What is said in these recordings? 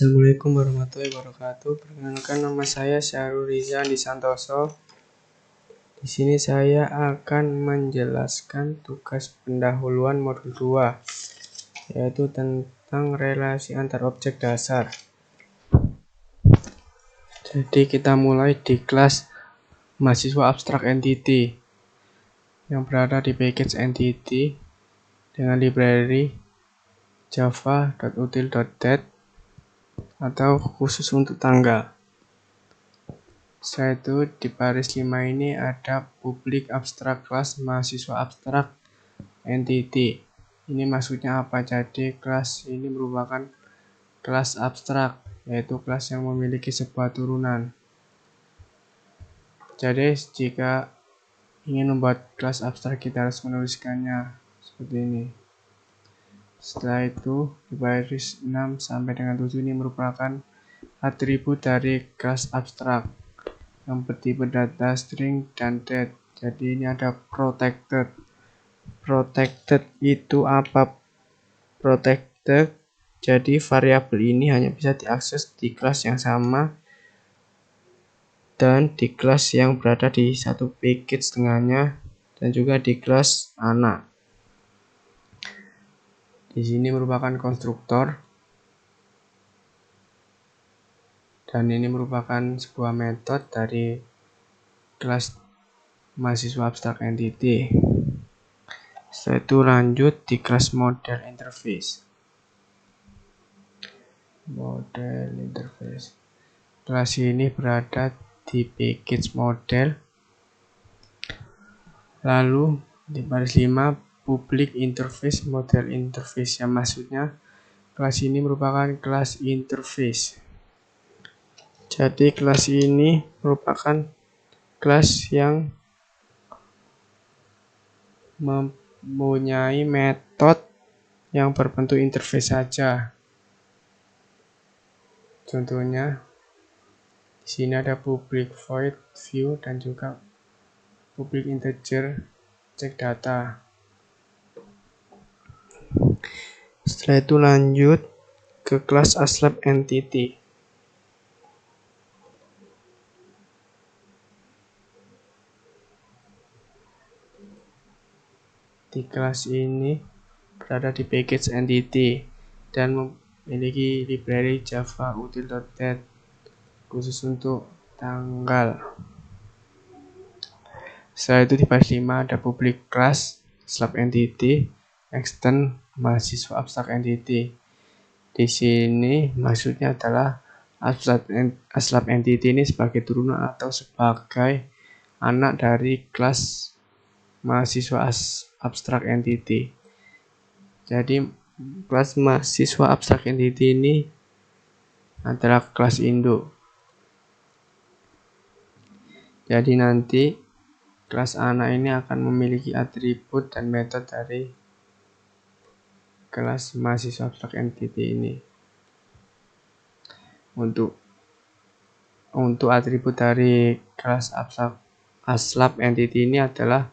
Assalamualaikum warahmatullahi wabarakatuh. Perkenalkan, nama saya Syahrul Rizal Andi Santoso. Di sini saya akan menjelaskan tugas pendahuluan modul 2, yaitu tentang relasi antar objek dasar. Jadi kita mulai di kelas mahasiswa abstrak entity yang berada di package entity dengan library java.util.dat atau khusus untuk tanggal. Setelah itu di baris 5 ini ada public abstract class mahasiswa abstrak entity. Ini maksudnya apa? Jadi kelas ini merupakan kelas abstrak, yaitu kelas yang memiliki sebuah turunan. Jadi jika ingin membuat kelas abstrak, kita harus menuliskannya seperti ini. Setelah itu di baris 6 sampai dengan 7 ini merupakan atribut dari kelas abstrak yang bertipe data, string, dan date. Jadi ini ada protected. Protected itu apa? Protected, jadi variabel ini hanya bisa diakses di kelas yang sama dan di kelas yang berada di satu package dengannya, dan juga di kelas anak. Di sini merupakan konstruktor, dan ini merupakan sebuah metode dari kelas mahasiswa abstrak entity. Setelah itu lanjut di kelas model interface. Model interface. Kelas ini berada di package model. Lalu di baris 5 public interface model interface, yang maksudnya kelas ini merupakan kelas interface. Jadi kelas ini merupakan kelas yang mempunyai metode yang berbentuk interface saja. Contohnya di sini ada public void view dan juga public integer check data. Setelah itu lanjut ke kelas ASLab entity. Di kelas ini berada di package entity dan memiliki library java.util.dat khusus untuk tanggal. Setelah itu di baris 5 ada public class ASLab entity extend mahasiswa abstrak entity. Di sini maksudnya adalah ASLab entity ini sebagai turunan atau sebagai anak dari kelas mahasiswa abstrak entity. Jadi kelas mahasiswa abstrak entity ini adalah kelas induk. Jadi nanti kelas anak ini akan memiliki atribut dan metode dari kelas mahasiswa abstrak entity ini. Untuk atribut dari kelas ASLab entity ini adalah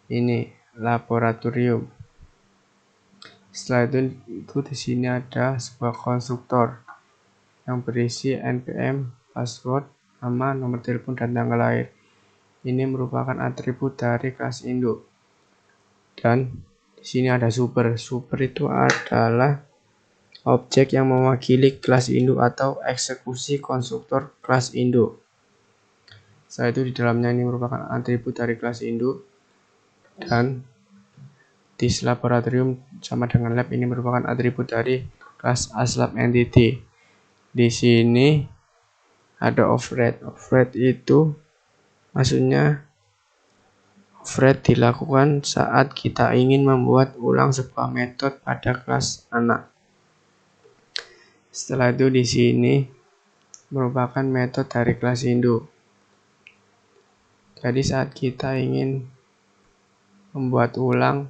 ini laboratorium. Setelah itu di sini ada sebuah konstruktor yang berisi npm, password, nama, nomor telepon, dan tanggal lahir. Ini merupakan atribut dari kelas induk. Dan di sini ada super. Super itu adalah objek yang mewakili kelas induk atau eksekusi konstruktor kelas induk. Setelah itu di dalamnya ini merupakan atribut dari kelas induk, dan this laboratorium sama dengan lab ini merupakan atribut dari kelas ASLab entity. Di sini ada override. Override itu maksudnya override dilakukan saat kita ingin membuat ulang sebuah metode pada kelas anak. Setelah itu di sini merupakan metode dari kelas induk. Jadi saat kita ingin membuat ulang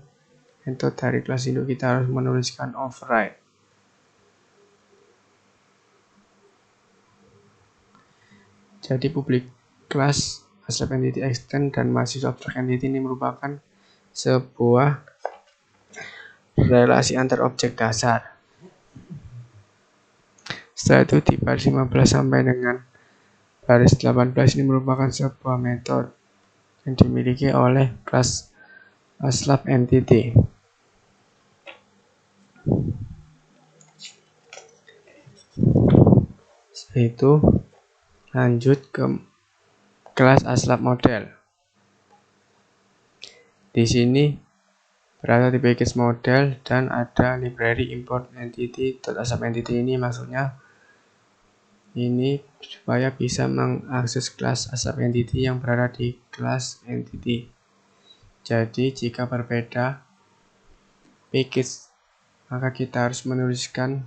metode dari kelas induk, kita harus menuliskan override. Jadi public class ASLab entity extend dan mahasiswa abstrak entity ini merupakan sebuah relasi antar objek dasar. Setelah itu di baris 15 sampai dengan baris 18 ini merupakan sebuah metode yang dimiliki oleh kelas ASLab entity. Setelah itu lanjut ke kelas ASLab model. Di sini berada di package model dan ada library import entity.asap entity. Ini maksudnya ini supaya bisa mengakses kelas asap entity yang berada di kelas entity. Jadi jika berbeda package maka kita harus menuliskan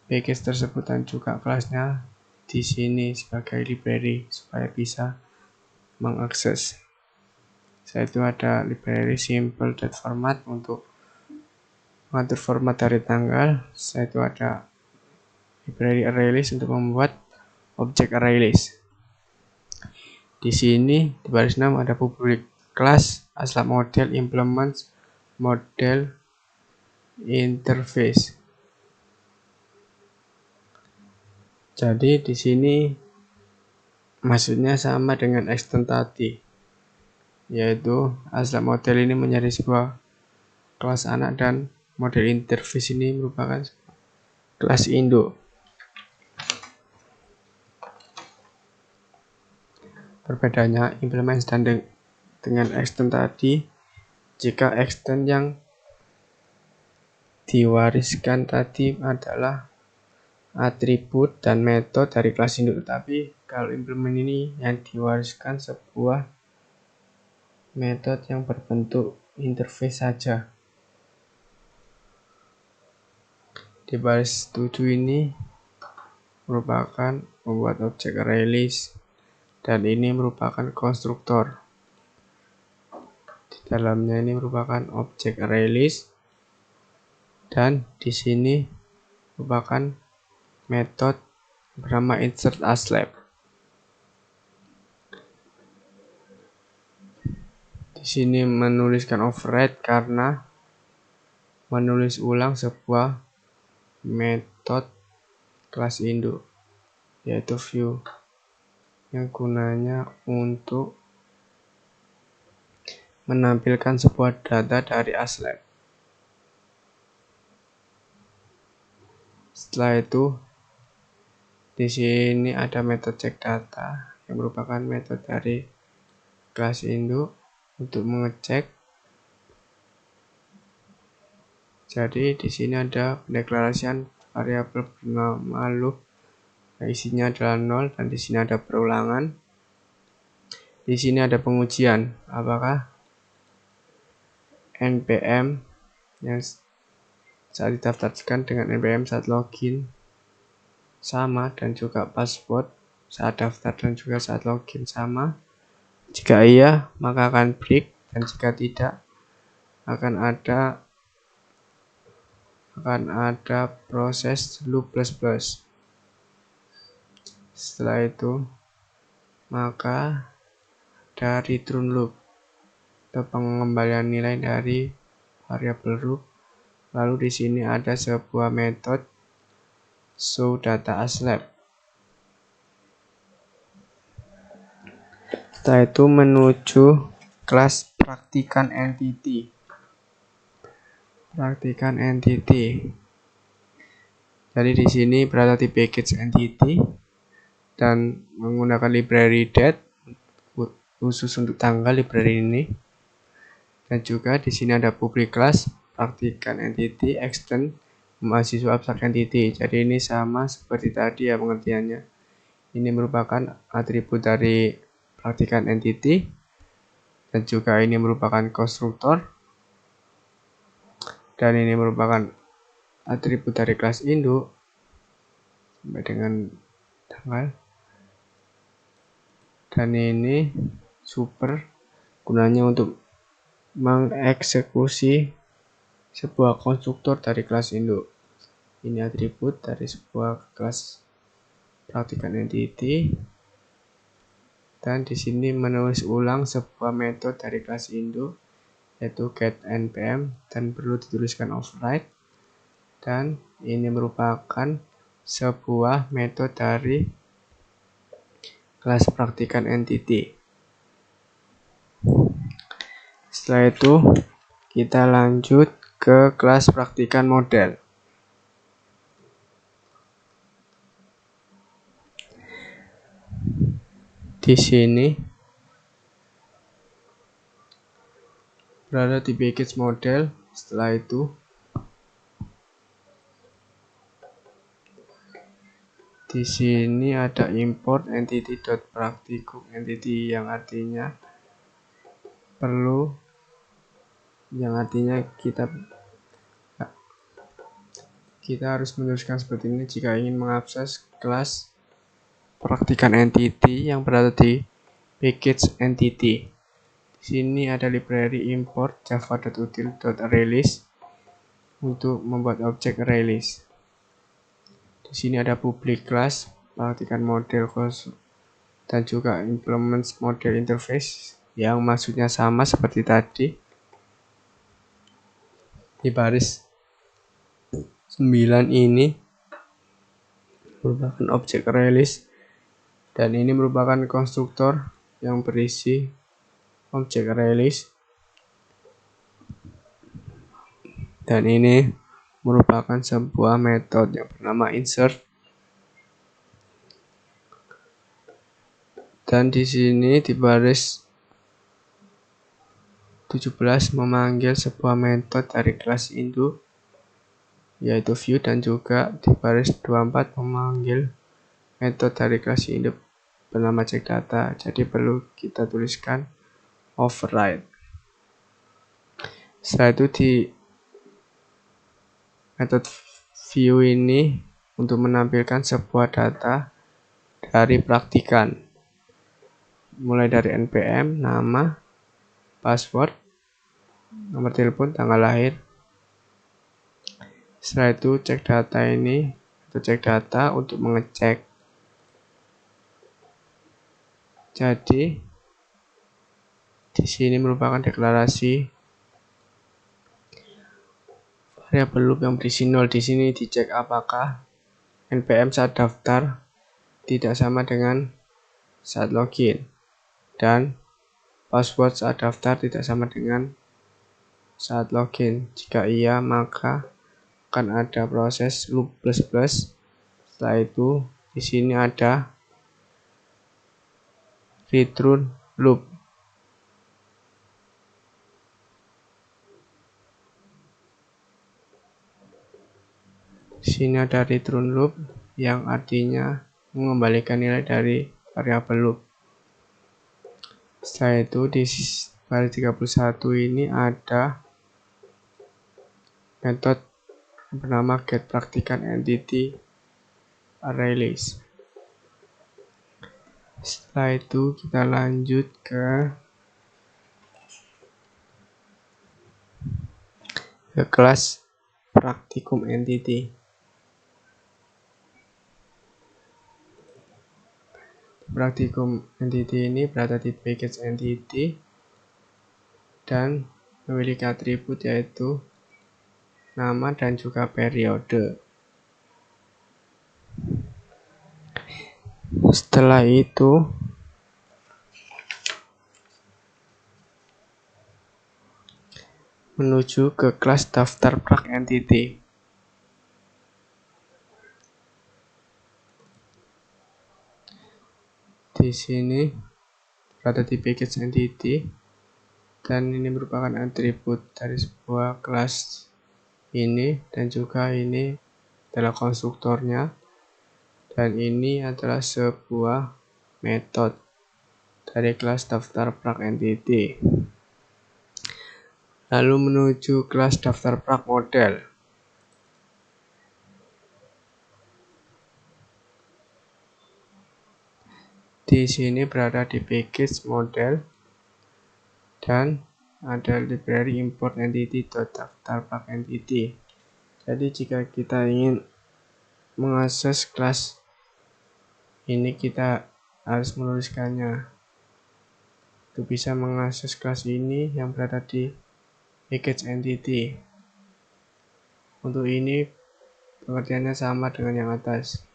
package tersebut dan juga kelasnya di sini sebagai library supaya bisa mengakses. Setelah itu ada library simple.format untuk mengatur format dari tanggal. Setelah itu ada library ArrayList untuk membuat objek ArrayList. Di sini di baris 6 ada public class ASLab model implements model interface. Jadi di sini maksudnya sama dengan extend tadi, yaitu ASLab model ini menjadi sebuah kelas anak dan model interface ini merupakan kelas induk. Perbedaannya implement dan dengan extend tadi, jika extend yang diwariskan tadi adalah atribut dan metode dari kelas induk, tetapi kalau implement ini yang diwariskan sebuah metode yang berbentuk interface saja. Di baris 7 ini merupakan membuat objek ArrayList dan ini merupakan konstruktor. Di dalamnya ini merupakan objek ArrayList dan di sini merupakan metode bernama insert_aslab. Di sini menuliskan override karena menulis ulang sebuah metode kelas induk, yaitu view, yang gunanya untuk menampilkan sebuah data dari aslab. Setelah itu di sini ada metode check data yang merupakan metode dari kelas induk untuk mengecek. Jadi di sini ada pendeklarasian variabel bernama loop, isinya adalah 0 dan di sini ada perulangan. Di sini ada pengujian apakah npm yang saat didaftarkan dengan npm saat login sama dan juga password saat daftar dan juga saat login sama. Jika iya maka akan break dan jika tidak akan ada proses loop plus. Setelah itu maka ada return loop atau pengembalian nilai dari variabel loop. Lalu di sini ada sebuah metode show data aslab. Setelah itu menuju kelas praktikan entity. Jadi di sini berada di package entity dan menggunakan library date khusus untuk tanggal library ini. Dan juga di sini ada public class praktikan entity extend mahasiswa abstrak entity. Jadi ini sama seperti tadi ya pengertiannya. Ini merupakan atribut dari praktikan entity dan juga ini merupakan konstruktor dan ini merupakan atribut dari kelas induk sampai dengan tanggal. Dan ini super gunanya untuk mengeksekusi sebuah konstruktor dari kelas induk. Ini atribut dari sebuah kelas praktikan entity dan di sini menulis ulang sebuah metode dari kelas induk yaitu get npm dan perlu dituliskan override. dan ini merupakan sebuah metode dari kelas praktikan entity. Setelah itu kita lanjut ke kelas praktikan model. Di sini berada di package model. Setelah itu di sini ada import entity.practicum entity yang artinya kita harus menuliskan seperti ini jika ingin mengakses kelas praktikan entity yang berada di package entity. Di sini ada library import java.util.release untuk membuat objek release. Di sini ada public class, praktikan model dan juga implement model interface yang maksudnya sama seperti tadi. Di baris 9 ini merupakan objek release dan ini merupakan konstruktor yang berisi objek release, dan ini merupakan sebuah metode yang bernama insert. Dan di sini di baris 17 memanggil sebuah metode dari kelas induk yaitu view, dan juga di baris 24 memanggil metode dari kelas induk bernama checkData. Jadi perlu kita tuliskan override. Setelah itu di metode view ini untuk menampilkan sebuah data dari praktikan, mulai dari npm, nama, password, nomor telepon, tanggal lahir. Setelah itu cek data ini atau cek data untuk mengecek. Jadi di sini merupakan deklarasi variabel loop yang berisi 0. Di sini dicek apakah npm saat daftar tidak sama dengan saat login, dan password saat daftar tidak sama dengan saat login. Jika iya, maka akan ada proses loop plus. Setelah itu di sini ada return loop. Di sini ada return loop yang artinya mengembalikan nilai dari variabel loop. Setelah itu di baris 31 ini ada metode bernama getPraktikanEntityRelease. Setelah itu kita lanjut ke kelas praktikum entity. Praktikum entity ini berada di package entity dan memiliki atribut yaitu nama dan juga periode. Setelah itu menuju ke kelas daftar prak entity. Di sini berada di package entity dan ini merupakan atribut dari sebuah kelas ini, dan juga ini adalah konstruktornya, dan ini adalah sebuah metode dari kelas daftar prak entity. Lalu menuju kelas daftar prak model. Di sini berada di package model dan ada library import entity.daftar prak entity. Jadi jika kita ingin mengakses kelas ini, kita harus menuliskannya. Untuk bisa mengakses kelas ini yang berada di package entity. Untuk ini Pengertiannya sama dengan yang atas.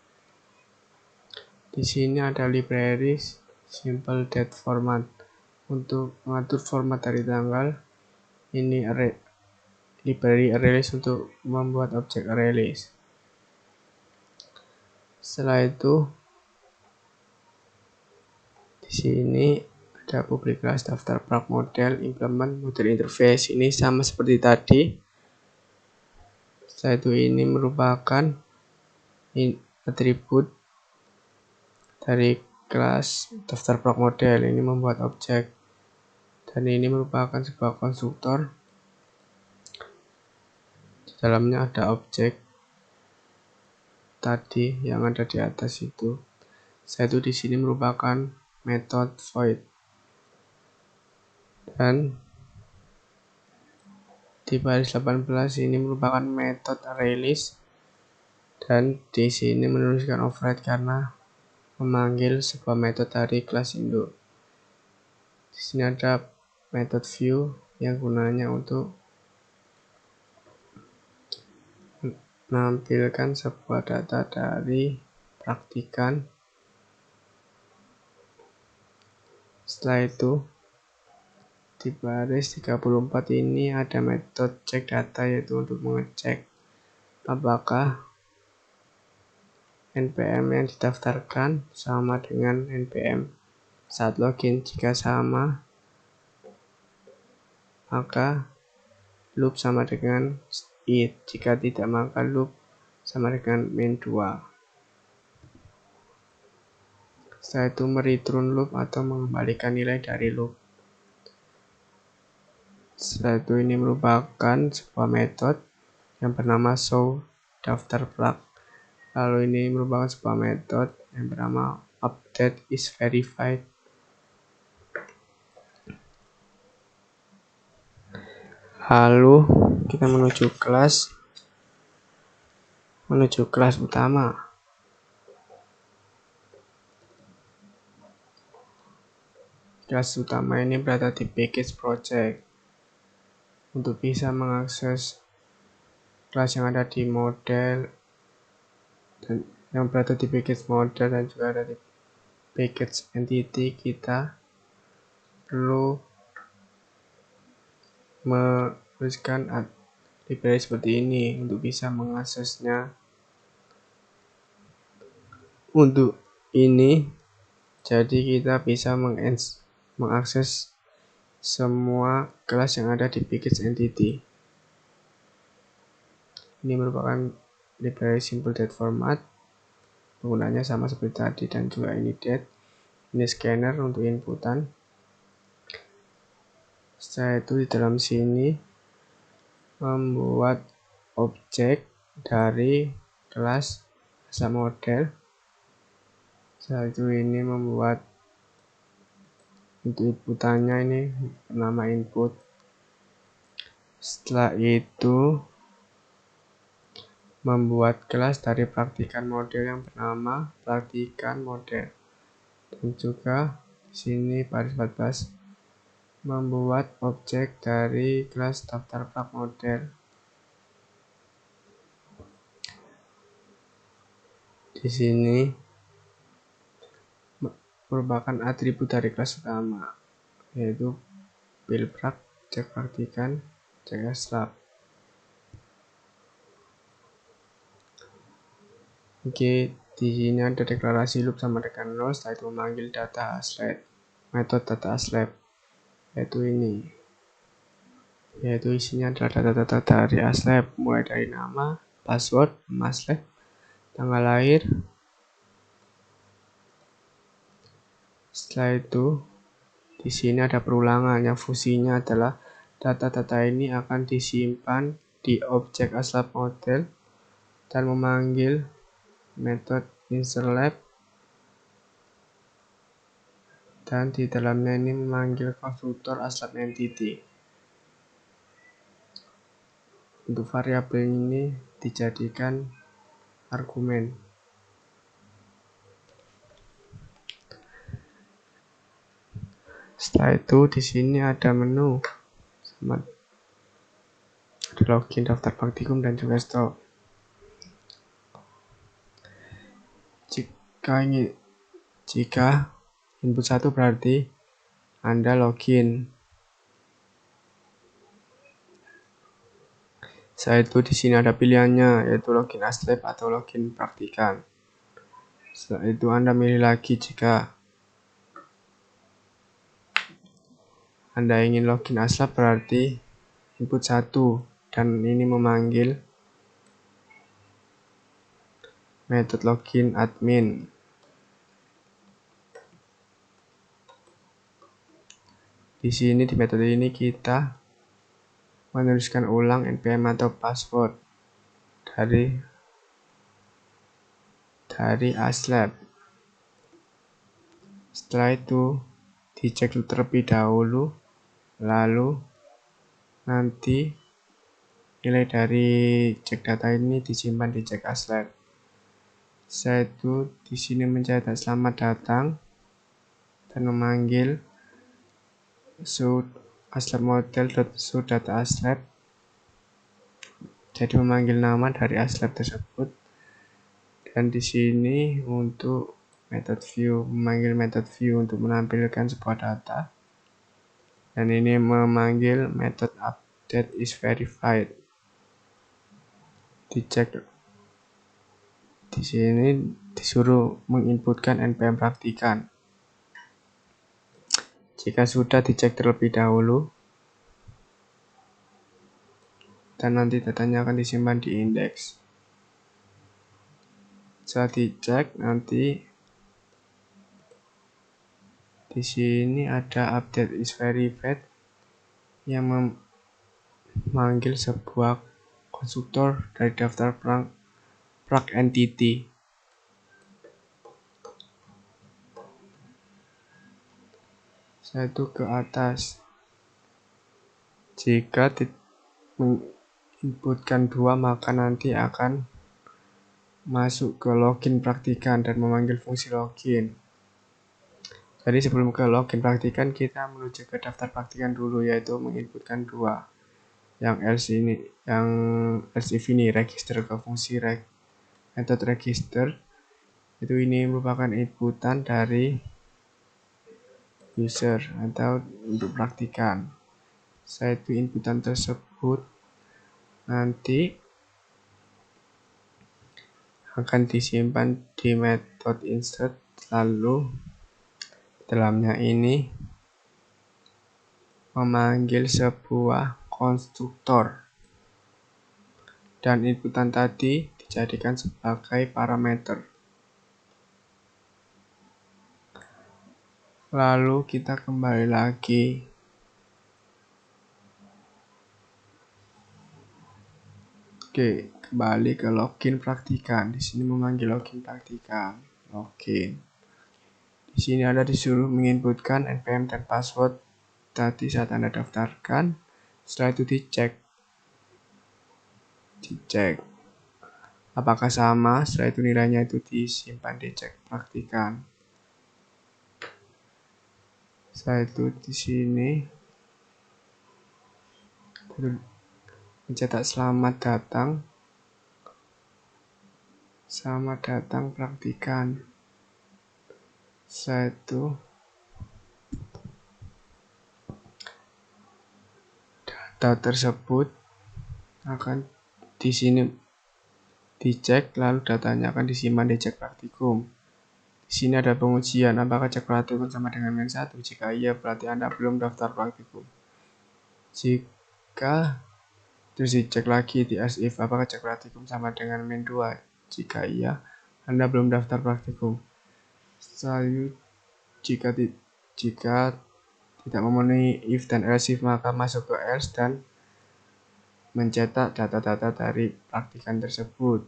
Di sini ada library simple date format. Untuk mengatur format dari tanggal, ini library ArrayList untuk membuat objek ArrayList. Setelah itu, di sini ada public class daftar plug model, implement, model interface. Ini sama seperti tadi. Setelah itu ini merupakan atribut dari kelas daftar plug model. Ini membuat objek. Dan ini merupakan sebuah konstruktor. Di dalamnya ada objek tadi yang ada di atas itu. Setelah itu di sini merupakan metode void. Dan di baris 18 ini merupakan metode ArrayList. Dan di sini menuliskan override karena memanggil sebuah metode dari kelas induk. Di sini ada metode view yang gunanya untuk menampilkan sebuah data dari praktikan. Setelah itu di baris 34 ini ada metode check data, yaitu untuk mengecek apakah npm yang didaftarkan sama dengan npm saat login. Jika sama, maka loop sama dengan it. Jika tidak, maka loop sama dengan min2. Setelah itu mereturn loop atau mengembalikan nilai dari loop. Setelah itu ini merupakan sebuah metode yang bernama show daftar plug. Lalu ini merupakan sebuah metode yang bernama update is verified. Lalu kita menuju kelas utama. Kelas utama ini berada di package project. Untuk bisa mengakses kelas yang ada di model dan yang berada di package model dan juga ada di package entity, kita perlu menuliskan library seperti ini untuk bisa mengaksesnya. Untuk ini, jadi kita bisa mengakses semua kelas yang ada di package entity. Ini merupakan library simple date format. Penggunanya sama seperti tadi, dan juga ini date. Ini scanner untuk inputan. Setelah itu di dalam sini membuat objek dari kelas asal model. Setelah itu ini membuat untuk inputannya, ini bernama input. Setelah itu membuat kelas dari praktikan model yang bernama praktikan model. Dan juga di sini baris 14 membuat objek dari kelas daftar plug model. Di sini merupakan atribut dari kelas utama, yaitu buildPrak, cek praktikan, cek slab. Oke, di sini ada deklarasi loop sama dengan 0. Setelah itu memanggil data aslab, metode data aslab, yaitu ini, yaitu isinya adalah data-data dari aslab, mulai dari nama, password, nama aslab, tanggal lahir. Setelah itu di sini ada perulangan yang fungsinya adalah data-data ini akan disimpan di objek aslab model dan memanggil metode inserLab, dan di dalamnya ini memanggil konstruktor aslab entity. Untuk variabel ini dijadikan argumen. Setelah itu di sini ada menu sama ada login, daftar praktikum, dan juga stop. jika input 1 berarti Anda login. Setelah itu di sini ada pilihannya, yaitu login ASLab atau login praktikan. Setelah itu Anda milih lagi jika Anda ingin login ASLab berarti input 1 dan ini memanggil metode login admin. Di sini di metode ini kita menuliskan ulang npm atau password dari ASLab. Setelah itu dicek terlebih dahulu, lalu nanti nilai dari cek data ini disimpan di cek ASLab. Setelah itu di sini mencetak selamat datang dan memanggil aslab model.show.aslab. Jadi memanggil nama dari ASLab tersebut. Dan di sini untuk method view, memanggil method view untuk menampilkan sebuah data. Dan ini memanggil method update is verified. Dicek. Di sini disuruh menginputkan npm praktikan. Jika sudah dicek terlebih dahulu. Dan nanti datanya akan disimpan di indeks. Setelah dicek nanti di sini ada update is verified yang memanggil sebuah konstruktor dari daftar prac entity. Setelah itu ke atas. Jika menginputkan 2 maka nanti akan masuk ke login praktikan dan memanggil fungsi login. Jadi sebelum ke login praktikan kita menuju ke daftar praktikan dulu, yaitu menginputkan 2. Yang else if ini register ke fungsi metode register. Itu ini merupakan inputan dari user atau untuk praktikan. Setelah itu inputan tersebut nanti akan disimpan di metode insert, lalu dalamnya ini memanggil sebuah konstruktor dan inputan tadi dijadikan sebagai parameter. Lalu kita kembali lagi kembali ke login praktikan. Di sini memanggil login praktikan. Login. Di sini Anda disuruh menginputkan npm dan password tadi saat Anda daftarkan. Setelah itu dicek apakah sama. Setelah itu nilainya itu disimpan di cek praktikan. Setelah itu di sini mencetak selamat datang praktikan. Setelah itu data tersebut akan di sini dicek, lalu datanya akan disimpan di cek praktikum. Di sini ada pengujian apakah cek praktikum sama dengan min 1. Jika iya berarti Anda belum daftar praktikum. Jika terus dicek lagi di as if apakah cek praktikum sama dengan min 2. Jika iya Anda belum daftar praktikum. Selanjutnya jika tidak memenuhi if dan else if maka masuk ke else dan mencetak data-data dari praktikan tersebut,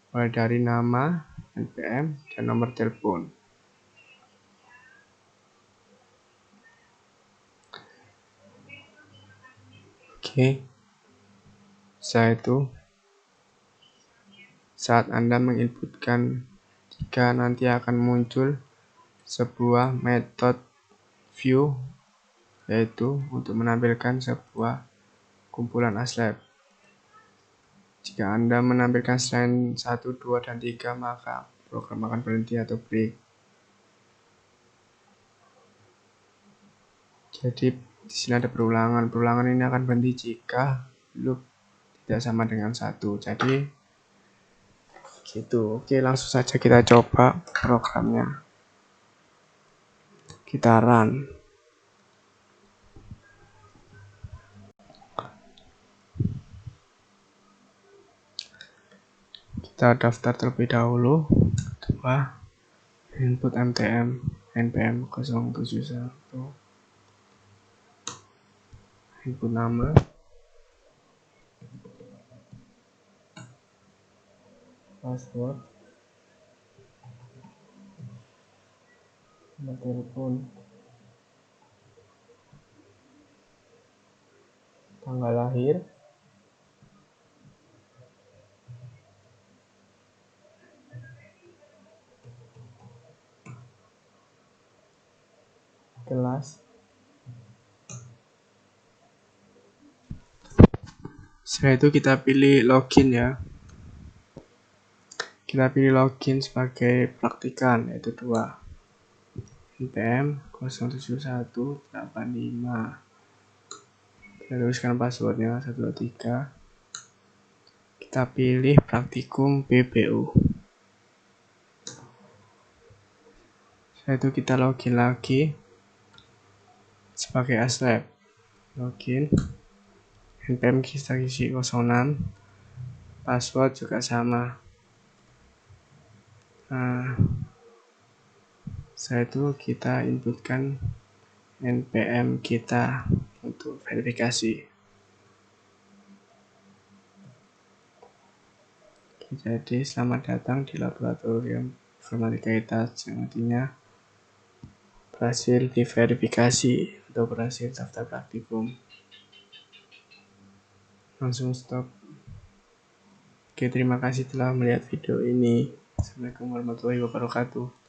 mulai dari nama, npm, dan nomor telepon. Setelah itu saat Anda menginputkan, jika nanti akan muncul sebuah metode view, yaitu untuk menampilkan sebuah kumpulan ASLab. Jika Anda menampilkan selain 1, 2, dan 3 maka program akan berhenti atau break. Jadi di sini ada perulangan. Perulangan ini akan berhenti jika loop tidak sama dengan 1. Jadi gitu. Oke, langsung saja kita coba programnya. Kita run. Kita daftar terlebih dahulu. Kedua, input mtm npm 071. Input nama, password, nomor telepon, tanggal lahir, kelas. Setelah itu kita pilih login ya. Kita pilih login sebagai praktikan, yaitu 2 npm 07185. Kita tuliskan passwordnya 123. Kita pilih praktikum BBU. Setelah itu kita login lagi sebagai aslab. Login, npm kita isi 06, password juga sama. Nah, setelah itu kita inputkan npm kita untuk verifikasi. Jadi selamat datang di laboratorium informatika kita, yang artinya berhasil diverifikasi atau berhasil daftar praktikum. Langsung stop. Oke, terima kasih telah melihat video ini. Assalamualaikum warahmatullahi wabarakatuh.